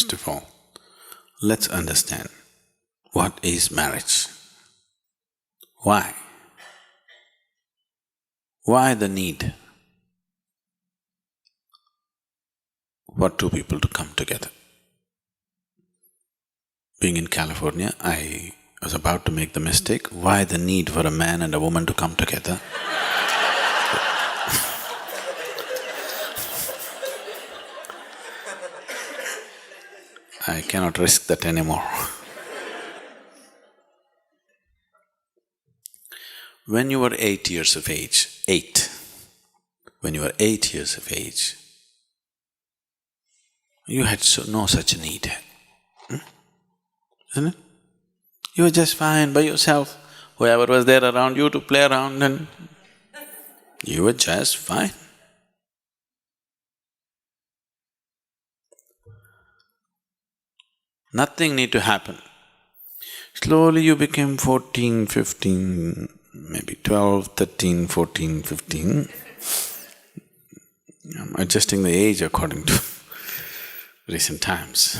First of all, let's understand what is marriage. Why? Why the need for two people to come together? Being in California, I was about to make the mistake, why the need for a man and a woman to come together? I cannot risk that anymore. When you were 8 years of age, when you were 8 years of age, you had no such need, isn't it? You were just fine by yourself, whoever was there around you to play around and you were just fine. Nothing need to happen. Slowly you became 14, 15, maybe 12, 13, 14, 15. I'm adjusting the age according to recent times.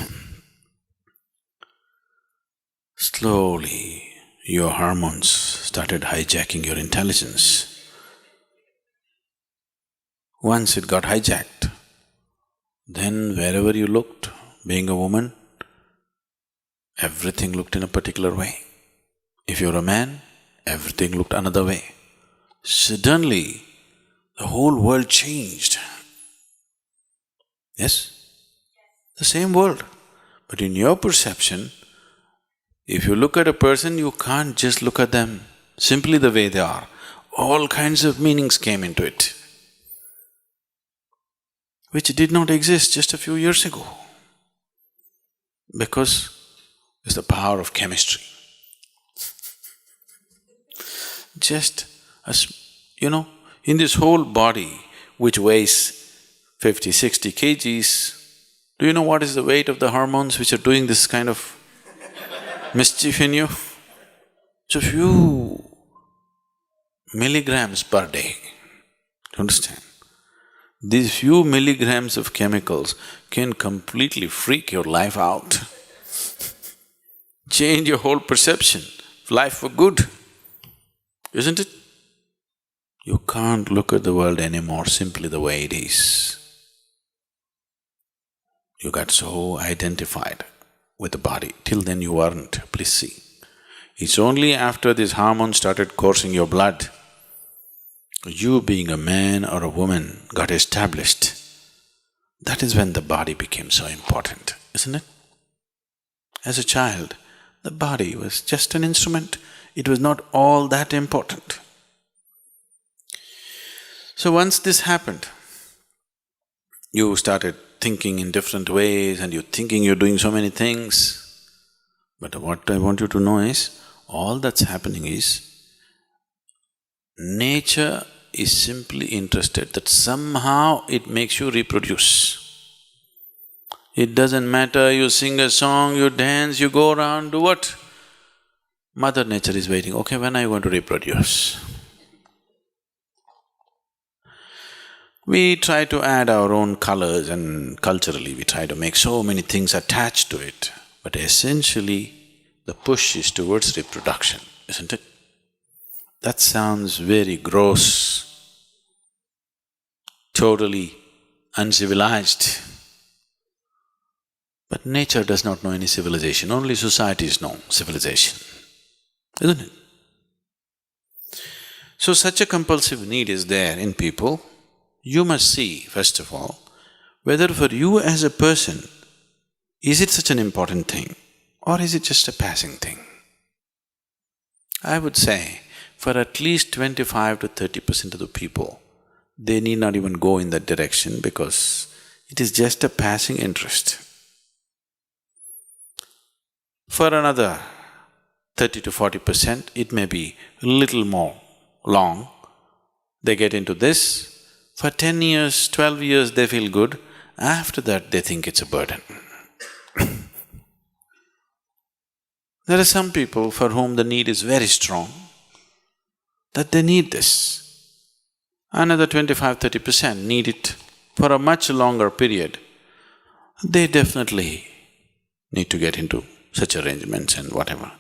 Slowly, your hormones started hijacking your intelligence. Once it got hijacked, then wherever you looked, being a woman, everything looked in a particular way. If you're a man, everything looked another way. Suddenly, the whole world changed. Yes? The same world. But in your perception, if you look at a person, you can't just look at them simply the way they are. All kinds of meanings came into it, which did not exist just a few years ago. Because it's the power of chemistry. Just as, in this whole body which weighs 50, 60 kgs, do you know what is the weight of the hormones which are doing this kind of mischief in you? It's a few milligrams per day. Do you understand? These few milligrams of chemicals can completely freak your life out, change your whole perception of life for good, isn't it? You can't look at the world anymore simply the way it is. You got so identified with the body, till then you weren't, please see. It's only after these hormones started coursing your blood, you being a man or a woman got established. That is when the body became so important, isn't it? As a child, the body was just an instrument, it was not all that important. So once this happened, you started thinking in different ways and you're thinking you're doing so many things. But what I want you to know is, all that's happening is, nature is simply interested that somehow it makes you reproduce. It doesn't matter, you sing a song, you dance, you go around, do what? Mother Nature is waiting, okay, when are you going to reproduce? We try to add our own colors and culturally we try to make so many things attached to it, but essentially the push is towards reproduction, isn't it? That sounds very gross, totally uncivilized. But nature does not know any civilization, only societies know civilization, isn't it? So such a compulsive need is there in people. You must see, first of all, whether for you as a person, is it such an important thing or is it just a passing thing? I would say, for at least 25 to 30% of the people, they need not even go in that direction because it is just a passing interest. For another 30 to 40%, it may be a little more long, they get into this. For 10 years, 12 years they feel good, after that they think it's a burden. There are some people for whom the need is very strong, that they need this. Another 25–30% need it for a much longer period. They definitely need to get into such arrangements and whatever.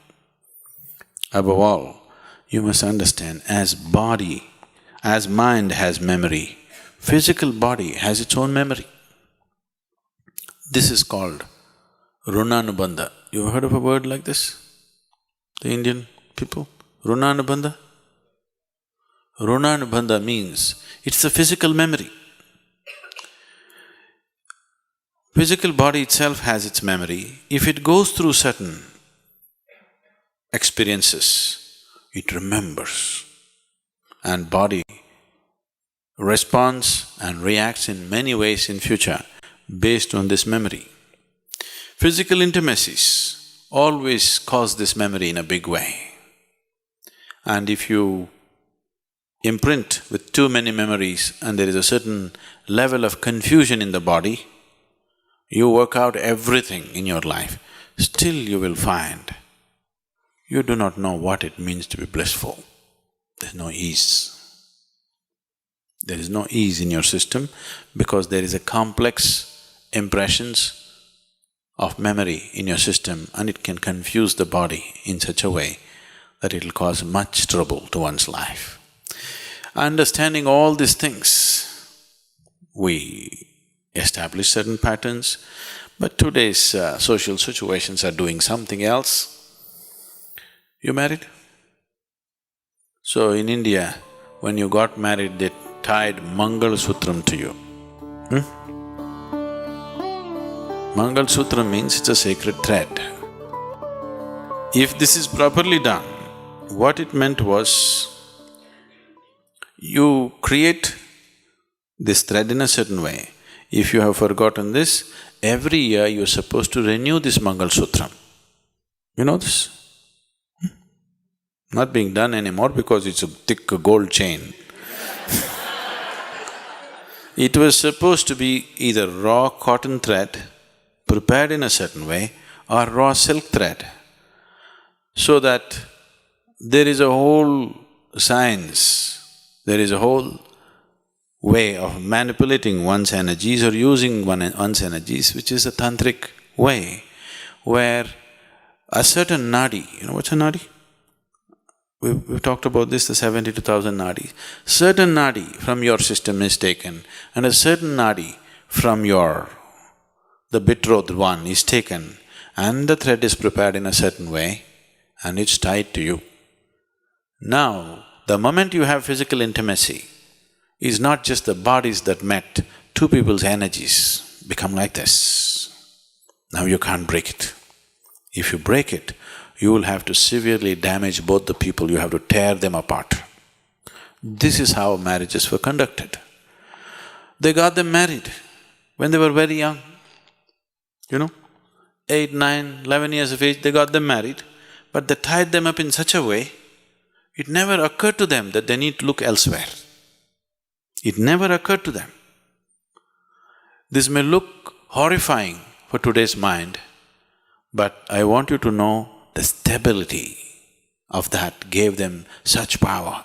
Above all, you must understand, as mind has memory, physical body has its own memory. This is called runanubandha. You ever heard of a word like this? The Indian people? Runanubandha? Runanubandha means it's the physical memory. Physical body itself has its memory. If it goes through certain experiences, it remembers. And body responds and reacts in many ways in future based on this memory. Physical intimacies always cause this memory in a big way. And if you imprint with too many memories and there is a certain level of confusion in the body, you work out everything in your life, still you will find you do not know what it means to be blissful. There's no ease. There is no ease in your system because there is a complex impressions of memory in your system and it can confuse the body in such a way that it'll cause much trouble to one's life. Understanding all these things, we establish certain patterns, but today's social situations are doing something else. You married? So in India, when you got married, they tied Mangal Sutra to you. Mangal Sutra means it's a sacred thread. If this is properly done, what it meant was, you create this thread in a certain way. If you have forgotten this, every year you're supposed to renew this Mangal Sutra. You know this? Not being done anymore because it's a thick gold chain. It was supposed to be either raw cotton thread prepared in a certain way or raw silk thread, so that there is a whole science, there is a whole way of manipulating one's energies or using one's energies, which is a tantric way, where a certain nadi, you know what's a nadi? We've talked about this, the 72,000 nadis. Certain nadi from your system is taken and a certain nadi from the betrothed one is taken and the thread is prepared in a certain way and it's tied to you. Now, the moment you have physical intimacy, is not just the bodies that met, two people's energies become like this. Now you can't break it. If you break it, you will have to severely damage both the people, you have to tear them apart. This is how marriages were conducted. They got them married when they were very young, 8, 9, 11 years of age, they got them married, but they tied them up in such a way, it never occurred to them that they need to look elsewhere. It never occurred to them. This may look horrifying for today's mind, but I want you to know the stability of that gave them such power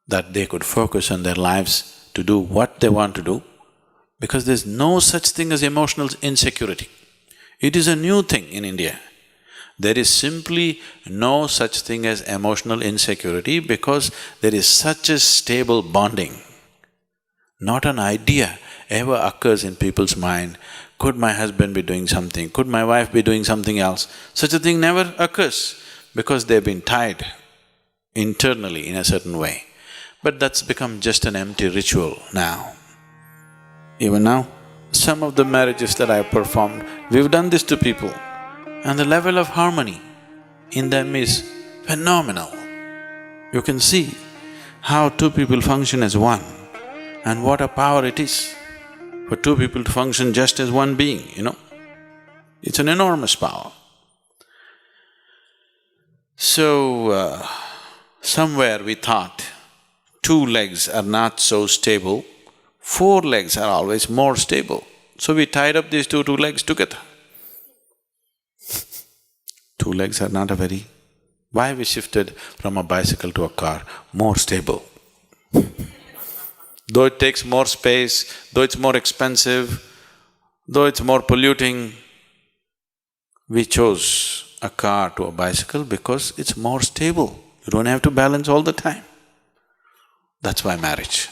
that they could focus on their lives to do what they want to do, because there's no such thing as emotional insecurity. It is a new thing in India. There is simply no such thing as emotional insecurity because there is such a stable bonding. Not an idea ever occurs in people's mind, could my husband be doing something, could my wife be doing something else? Such a thing never occurs because they've been tied internally in a certain way. But that's become just an empty ritual now. Even now, some of the marriages that I've performed, we've done this to people and the level of harmony in them is phenomenal. You can see how two people function as one and what a power it is for two people to function just as one being, It's an enormous power. So, somewhere we thought two legs are not so stable, four legs are always more stable. So we tied up these two legs together. Two legs are not a very… Why we shifted from a bicycle to a car? More stable. Though it takes more space, though it's more expensive, though it's more polluting, We chose a car to a bicycle because it's more stable. You don't have to balance all the time. That's why marriage.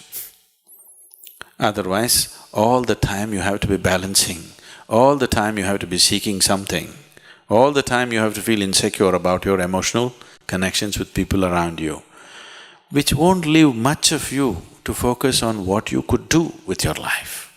Otherwise, all the time you have to be balancing, all the time you have to be seeking something, all the time you have to feel insecure about your emotional connections with people around you, which won't leave much of you to focus on what you could do with your life.